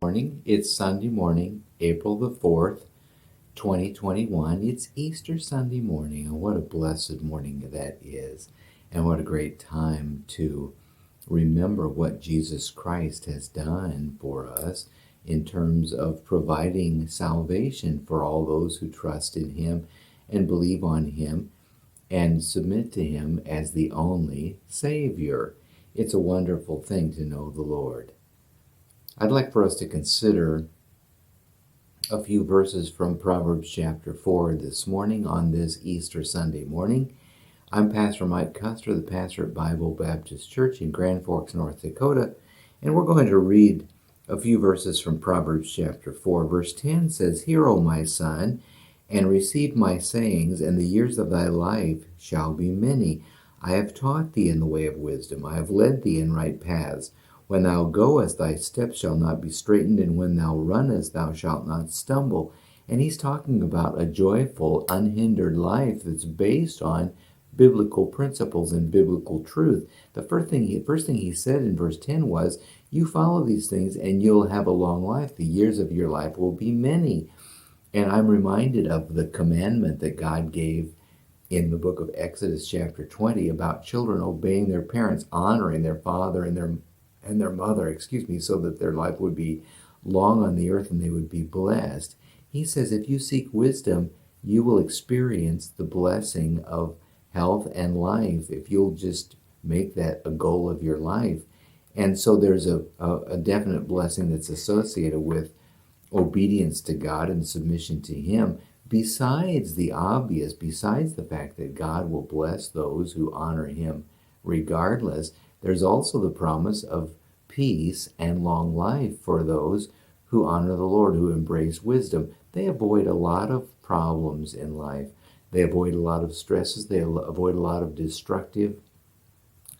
Morning. It's Sunday morning, April the 4th, 2021. It's Easter Sunday morning, and what a blessed morning that is. And what a great time to remember what Jesus Christ has done for us in terms of providing salvation for all those who trust in Him and believe on Him and submit to Him as the only Savior. It's a wonderful thing to know the Lord. I'd like for us to consider a few verses from Proverbs chapter 4 this morning on this Easter Sunday morning. I'm Pastor Mike Custer, the pastor at Bible Baptist Church in Grand Forks, North Dakota, and we're going to read a few verses from Proverbs chapter 4. Verse 10 says, "Hear, O my son, and receive my sayings, and the years of thy life shall be many. I have taught thee in the way of wisdom. I have led thee in right paths. When thou goest, thy steps shall not be straitened, and when thou runnest, thou shalt not stumble." And he's talking about a joyful, unhindered life that's based on biblical principles and biblical truth. The first thing he said in verse 10 was, you follow these things and you'll have a long life. The years of your life will be many. And I'm reminded of the commandment that God gave in the book of Exodus chapter 20 about children obeying their parents, honoring their father and their mother, so that their life would be long on the earth and they would be blessed. He says if you seek wisdom, you will experience the blessing of health and life if you'll just make that a goal of your life. And so there's a definite blessing that's associated with obedience to God and submission to Him, besides the obvious, besides the fact that God will bless those who honor Him regardless. There's also the promise of peace and long life for those who honor the Lord, who embrace wisdom. They avoid a lot of problems in life. They avoid a lot of stresses. They avoid a lot of destructive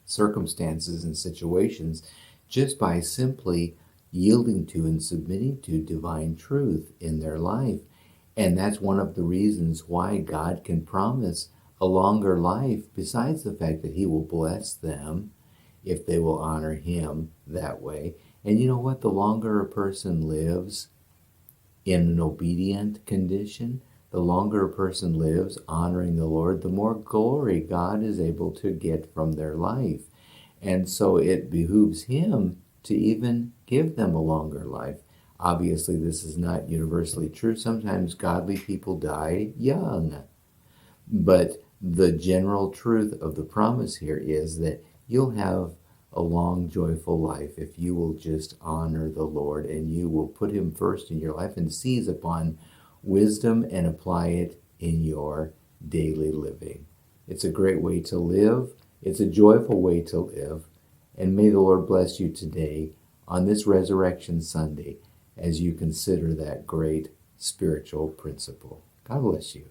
circumstances and situations just by simply yielding to and submitting to divine truth in their life. And that's one of the reasons why God can promise a longer life, besides the fact that He will bless them if they will honor Him that way. And you know what? The longer a person lives in an obedient condition, the longer a person lives honoring the Lord, the more glory God is able to get from their life. And so it behooves Him to even give them a longer life. Obviously, this is not universally true. Sometimes godly people die young. But the general truth of the promise here is that you'll have a long, joyful life if you will just honor the Lord and you will put Him first in your life and seize upon wisdom and apply it in your daily living. It's a great way to live. It's a joyful way to live. And may the Lord bless you today on this Resurrection Sunday as you consider that great spiritual principle. God bless you.